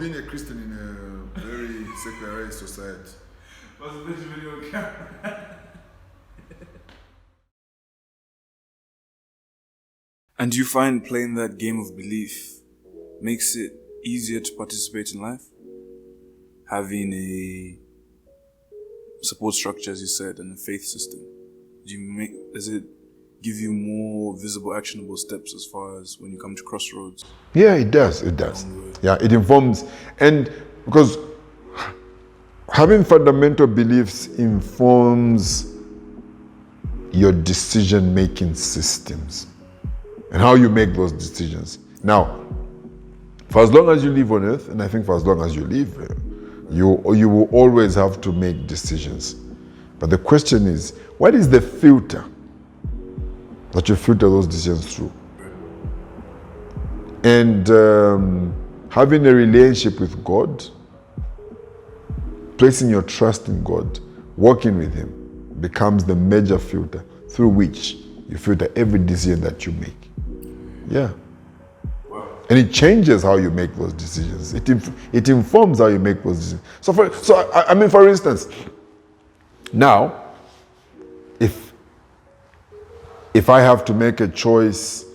being a Christian in a very secularized society. What's the video camera? And do you find playing that game of belief makes it easier to participate in life? Having a support structure, as you said, and a faith system. Does it give you more visible, actionable steps as far as when you come to crossroads? Yeah, it does. It does. Yeah, it informs. And because having fundamental beliefs informs your decision-making systems and how you make those decisions. Now, for as long as you live on earth, and I think for as long as you live, you will always have to make decisions. But the question is, what is the filter that you filter those decisions through? And having a relationship with God, placing your trust in God, working with Him, becomes the major filter through which you filter every decision that you make. Yeah. Wow. And it changes how you make those decisions. It informs how you make those decisions. So for instance, now, if I have to make a choice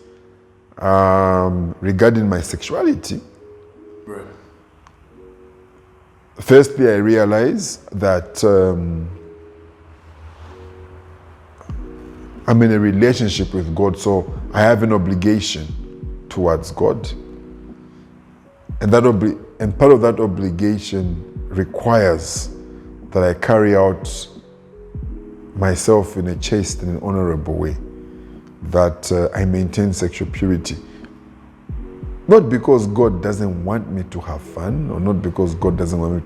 regarding my sexuality, Right. firstly I realize that I'm in a relationship with God, so I have an obligation towards God. And part of that obligation requires that I carry out myself in a chaste and honorable way, that I maintain sexual purity. Not because God doesn't want me to have fun, or not because God doesn't want me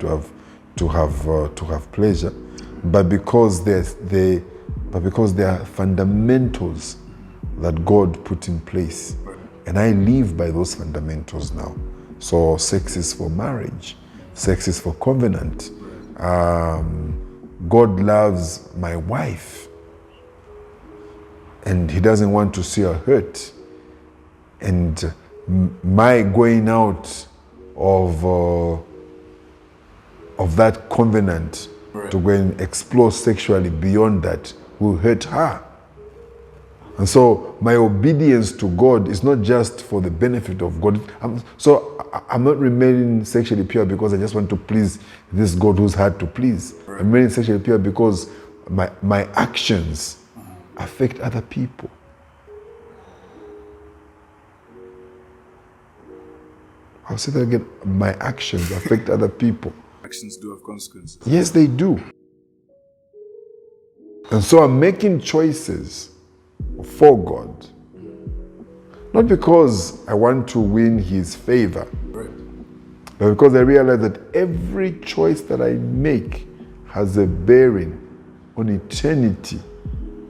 to have pleasure, but because there are fundamentals that God put in place, and I live by those fundamentals now. So sex is for marriage, sex is for covenant. God loves my wife, and He doesn't want to see her hurt. And my going out of that covenant to go and explore sexually beyond that will hurt her. And so my obedience to God is not just for the benefit of God. I'm not remaining sexually pure because I just want to please this God who's hard to please. Right. I'm remaining sexually pure because my actions affect other people. I'll say that again. My actions affect other people. Actions do have consequences. Yes, they do. And so I'm making choices for God. Not because I want to win His favor, but because I realize that every choice that I make has a bearing on eternity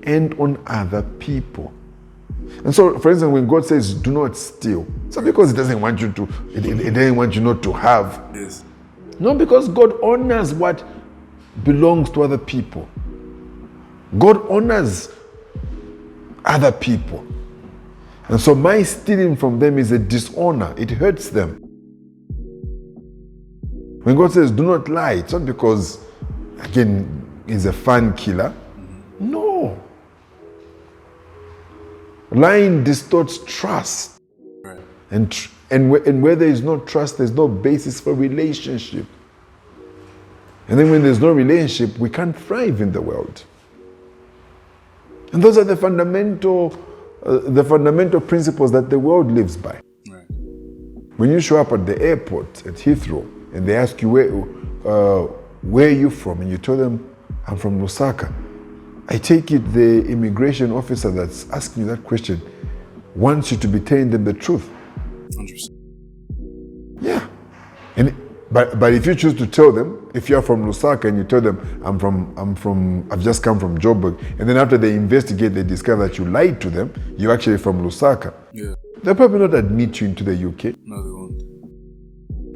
and on other people. And so, for instance, when God says, "Do not steal," it's not because He doesn't want you to. It doesn't want you not to have. Yes. No, because God honors what belongs to other people. God honors other people. And so my stealing from them is a dishonor. It hurts them. When God says, "Do not lie," it's not because, again, He's a fun killer. No. Lying distorts trust. Right. And where there is no trust, there's no basis for relationship. And then when there's no relationship, we can't thrive in the world. And those are the fundamental principles that the world lives by. Right. When you show up at the airport at Heathrow and they ask you where are you from, and you tell them, "I'm from Lusaka," I take it the immigration officer that's asking you that question wants you to be telling them the truth. 100%. Yeah. But if you choose to tell them, if you're from Lusaka and you tell them, I've just come from Joburg, and then after they investigate, they discover that you lied to them, you're actually from Lusaka. Yeah. They'll probably not admit you into the UK. No, they won't.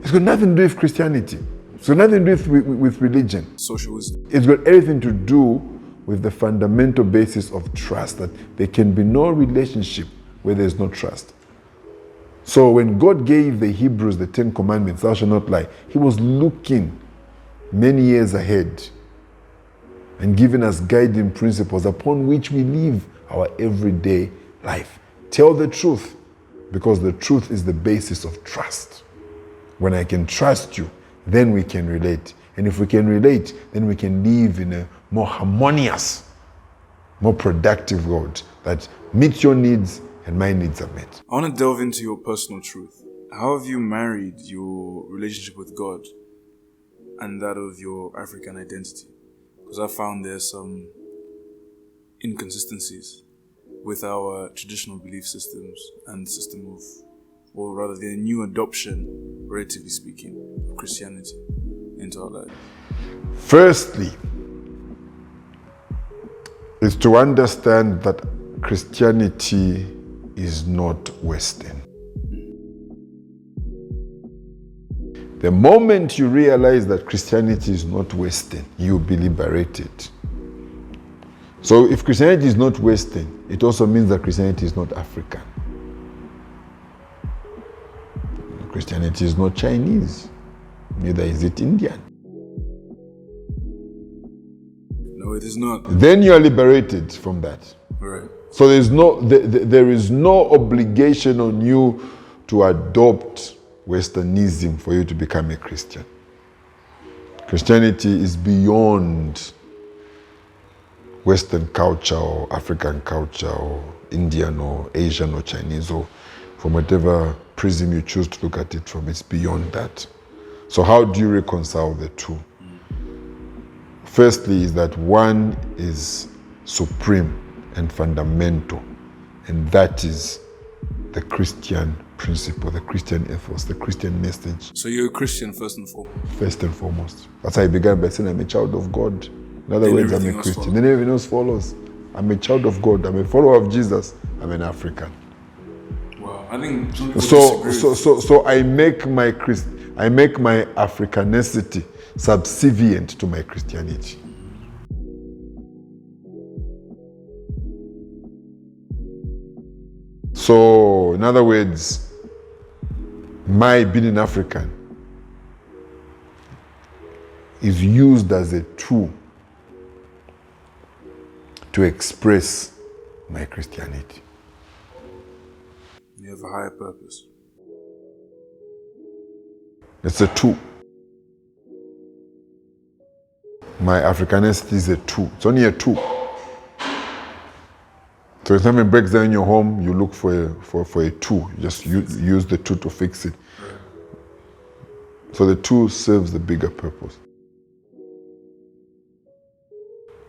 It's got nothing to do with Christianity. It's got nothing to do with religion. Social wisdom. It's got everything to do with the fundamental basis of trust, that there can be no relationship where there's no trust. So when God gave the Hebrews the 10 commandments, thou shalt not lie, he was looking many years ahead and giving us guiding principles upon which we live our everyday life. Tell the truth, because the truth is the basis of trust. When I can trust you, then we can relate. And if we can relate, then we can live in a more harmonious, more productive world that meets your needs and my needs are met. I want to delve into your personal truth. How have you married your relationship with God and that of your African identity? Because I found there's some inconsistencies with our traditional belief systems and the system of, or rather the new adoption, relatively speaking, of Christianity into our life. Firstly, is to understand that Christianity is not Western. The moment you realize that Christianity is not Western, you'll be liberated. So if Christianity is not Western, it also means that Christianity is not African. Christianity is not Chinese, neither is it Indian. No, it is not. Then you are liberated from that. Right. So there is no obligation on you to adopt Westernism for you to become a Christian. Christianity is beyond Western culture or African culture or Indian or Asian or Chinese, or from whatever prism you choose to look at it from. It's beyond that. So how do you reconcile the two? Firstly is that one is supreme and fundamental, and that is the Christian principle, the Christian ethos, the Christian message. So you're a Christian first and foremost? First and foremost. That's how I began by saying I'm a child of God. In other words, I'm a Christian. Then everything else follows. I'm a child of God. I'm a follower of Jesus. I'm an African. Wow, I think some people disagree. So I make my Africanicity subservient to my Christianity. So, in other words, my being an African is used as a tool to express my Christianity. You have a higher purpose. It's a tool. My Africanicity is a tool. It's only a tool. So if something breaks down in your home, you look for a tool. You just use the tool to fix it. So the tool serves the bigger purpose.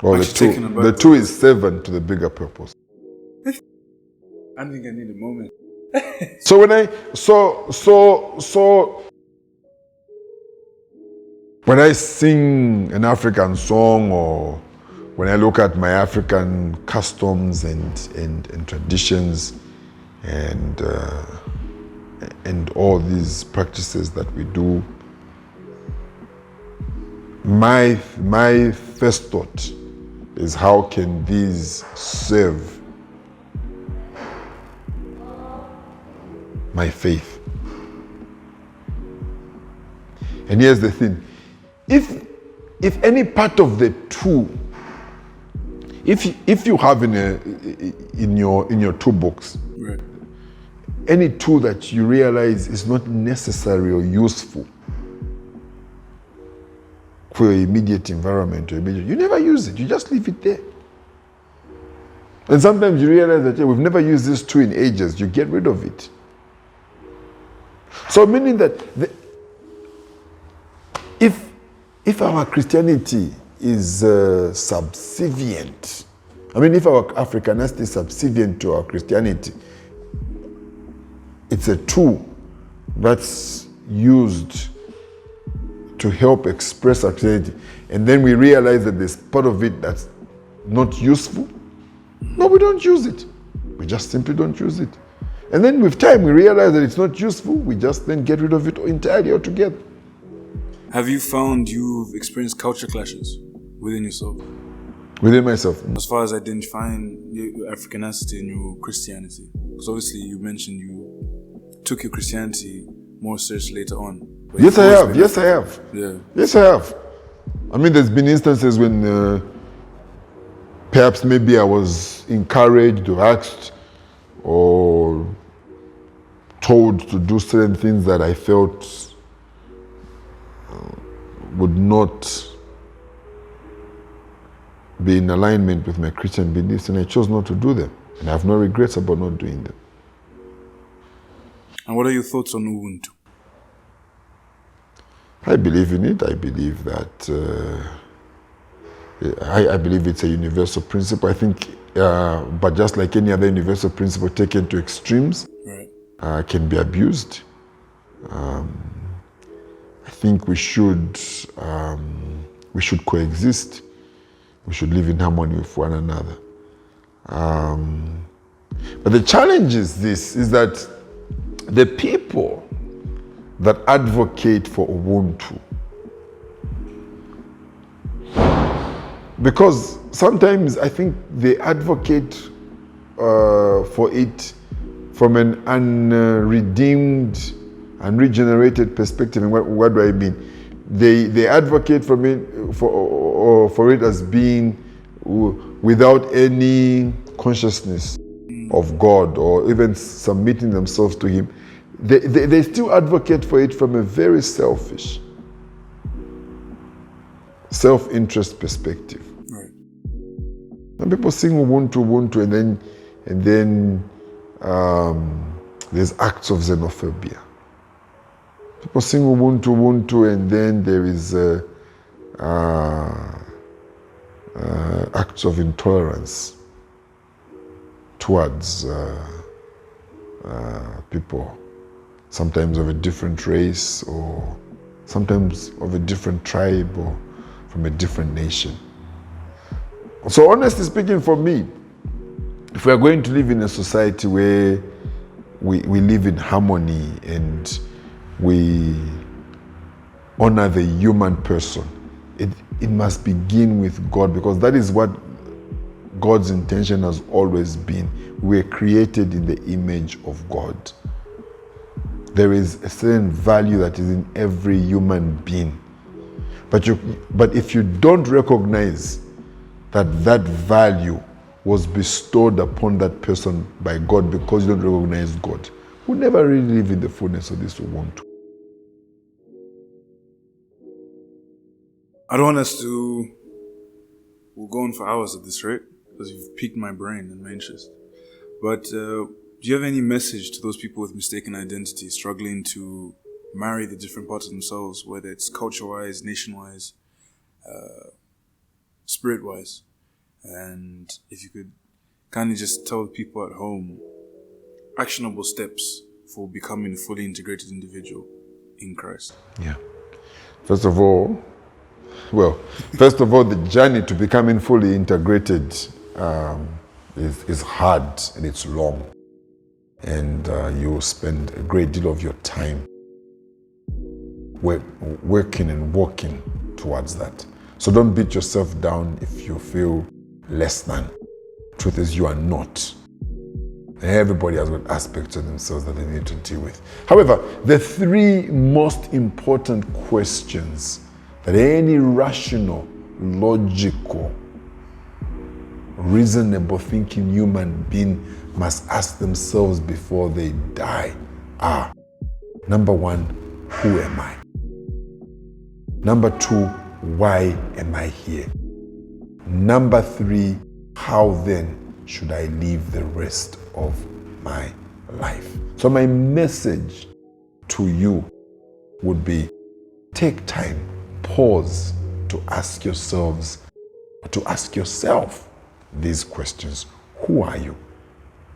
Or the tool is servant to the bigger purpose. I think I need a moment. So when I sing an African song, or when I look at my African customs and traditions and all these practices that we do, my first thought is, how can these serve my faith? And here's the thing. If any part of the tool, if you have in your toolbox, Right, any tool that you realize is not necessary or useful for your immediate environment, you never use it. You just leave it there. And sometimes you realize that we've never used this tool in ages. You get rid of it. So meaning that if our Christianity is subservient, if our Africanity is subservient to our Christianity, it's a tool that's used to help express our Christianity, and then we realize that there's part of it that's not useful. No, we don't use it. We just simply don't use it. And then with time, we realize that it's not useful. We just then get rid of it entirely altogether. Have you found you've experienced culture clashes within yourself? Within myself. As far as identifying your Africanity and your Christianity? Because obviously you mentioned you took your Christianity more seriously later on. But Yes, you've I always have. been Yes, I have. Yeah. Yes, I have. I mean, there's been instances when perhaps maybe I was encouraged or asked or told to do certain things that I felt would not be in alignment with my Christian beliefs, and I chose not to do them. And I have no regrets about not doing them. And what are your thoughts on Ubuntu? I believe in it. I believe that I believe it's a universal principle. I think, but just like any other universal principle taken to extremes, Right. can be abused. I think we should coexist. We should live in harmony with one another. But the challenge is this: is that the people that advocate for Ubuntu, because sometimes I think they advocate for it from an unredeemed, unregenerated perspective. And what do I mean? They advocate for it as being without any consciousness of God or even submitting themselves to Him. They still advocate for it from a very selfish, self-interest perspective. Right. And people sing Ubuntu, and then there's acts of xenophobia. People sing Ubuntu, and then there is acts of intolerance towards people, sometimes of a different race, or sometimes of a different tribe, or from a different nation. So honestly speaking, for me, if we are going to live in a society where we live in harmony and we honor the human person, it must begin with God, because that is what God's intention has always been. We are created in the image of God. There is a certain value that is in every human being. But if you don't recognize that value was bestowed upon that person by God because you don't recognize God, we'll never really live in the fullness of this Ubuntu. I don't want us to... We'll go on for hours at this rate, because you've piqued my brain and my interest. But do you have any message to those people with mistaken identity, struggling to marry the different parts of themselves, whether it's culture-wise, nation-wise, spirit-wise? And if you could kind of just tell people at home actionable steps for becoming a fully integrated individual in Christ. Yeah. First of all, the journey to becoming fully integrated is hard and it's long. And you spend a great deal of your time working and walking towards that. So don't beat yourself down if you feel less than. Truth is, you are not. Everybody has got aspects of themselves that they need to deal with. However, the three most important questions that any rational, logical, reasonable thinking human being must ask themselves before they die are: number one, who am I? Number two, why am I here? Number three, how then should I live the rest of my life? So my message to you would be: take time, pause to ask yourselves, to ask yourself these questions. Who are you?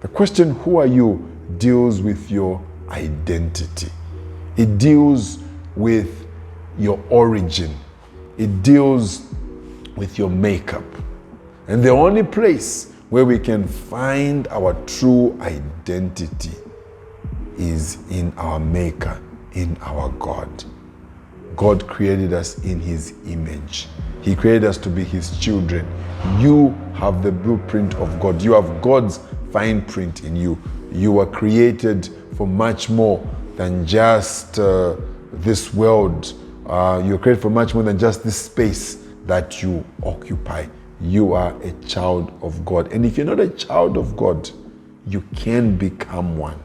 The question, who are you, deals with your identity. It deals with your origin. It deals with your makeup. And the only place where we can find our true identity is in our Maker, in our God. God created us in His image. He created us to be His children. You have the blueprint of God. You have God's fine print in you. You were created for much more than just this world. You're created for much more than just this space that you occupy. You are a child of God. And if you're not a child of God, you can become one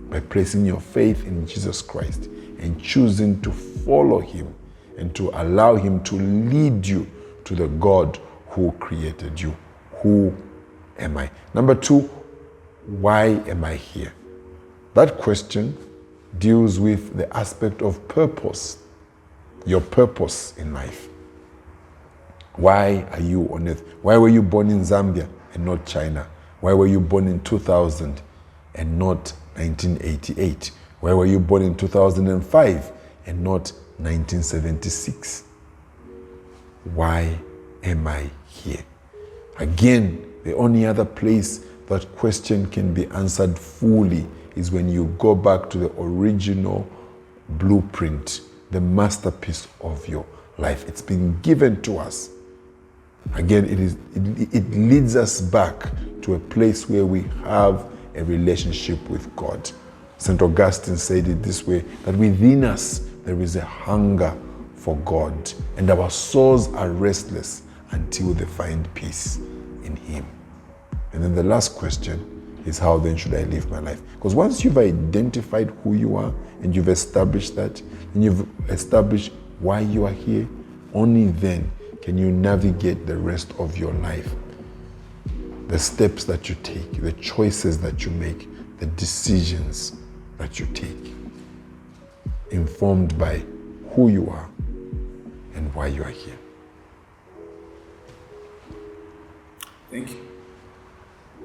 by placing your faith in Jesus Christ and choosing to follow him and to allow him to lead you to the God who created you. Who am I? Number 2, why am I here? That question deals with the aspect of purpose, your purpose in life. Why are you on earth? Why were you born in Zambia and not China? Why were you born in 2000 and not 1988? Why were you born in 2005 and not 1976? Why am I here? Again, the only other place that question can be answered fully is when you go back to the original blueprint, the masterpiece of your life. It's been given to us. Again, it leads us back to a place where we have a relationship with God. St. Augustine said it this way, that within us there is a hunger for God, and our souls are restless until they find peace in him. And then the last question is, how then should I live my life? Because once you've identified who you are and you've established that, and you've established why you are here, only then can you navigate the rest of your life. The steps that you take, the choices that you make, the decisions that you take, informed by who you are and why you are here. Thank you.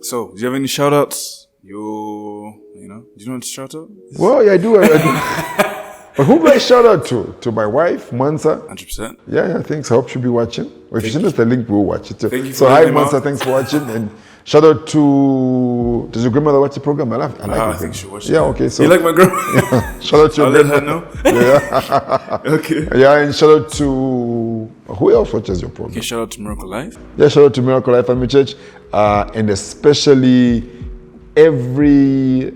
So, do you have any shout outs? Do you know what to shout out? Well, yeah, I do. But who do I shout out to? To my wife, Mansa. 100%. Yeah, thanks. I hope she'll be watching. Or if you send us the link, we'll watch it too. Thank you So for hi, letting me Mansa. out. Thanks for watching. And shout out to... Does your grandmother watch the program? I like I it. think she watched it. Yeah, okay. So You like my grandma? shout out to your I'll let her grandmother. know. Yeah. Okay. Yeah, and shout out to... Who else watches your program? Okay, shout out to Miracle Life. Yeah, shout out to Miracle Life Family Church, and especially every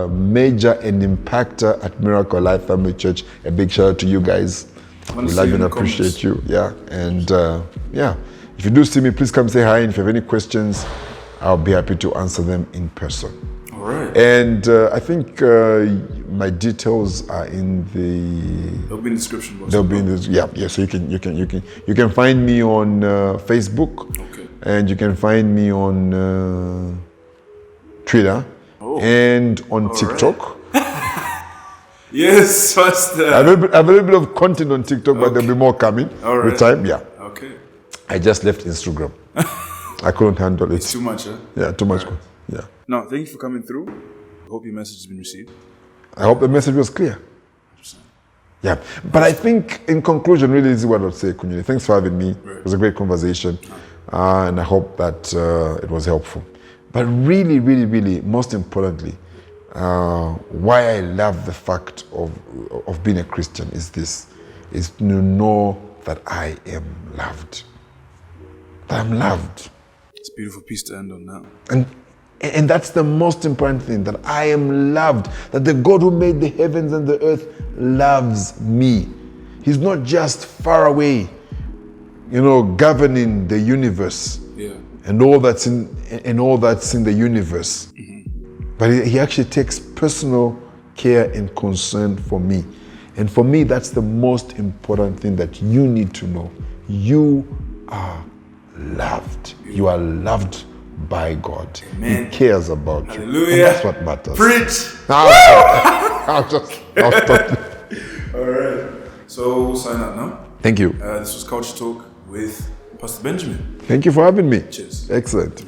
major and impactor at Miracle Life Family Church. A big shout out to you guys. We love you and appreciate you. Yeah, and yeah, if you do see me, please come say hi. And if you have any questions, I'll be happy to answer them in person. All right. And I think my details are in the. They'll be in the description box. They'll be in this. Yeah. So you can find me on Facebook. Okay. And you can find me on Twitter and on TikTok. Yes, faster. I have a little bit of content on TikTok, but there'll be more coming with time. Yeah. Okay. I just left Instagram. I couldn't handle it. It's too much, huh? Yeah, too much. Yeah. No, thank you for coming through. I hope your message has been received. I hope the message was clear. 100%. Yeah, but I think in conclusion, really, this is what I would say, Kunyele. Thanks for having me. Right. It was a great conversation, and I hope that it was helpful. But really, really, really, most importantly, why I love the fact of being a Christian is to know that I am loved. That I'm loved. It's a beautiful piece to end on now. And that's the most important thing, that I am loved, that the God who made the heavens and the earth loves me. He's not just far away, governing the universe and all that's in the universe. Mm-hmm. But he actually takes personal care and concern for me. And for me, that's the most important thing that you need to know. You are loved. You are loved by God. Amen. He cares about you. Hallelujah. And that's what matters. Preach. I'll stop. All right. So we'll sign out now. Thank you. This was Culture Talk with Pastor Benjamin. Thank you for having me. Cheers. Excellent.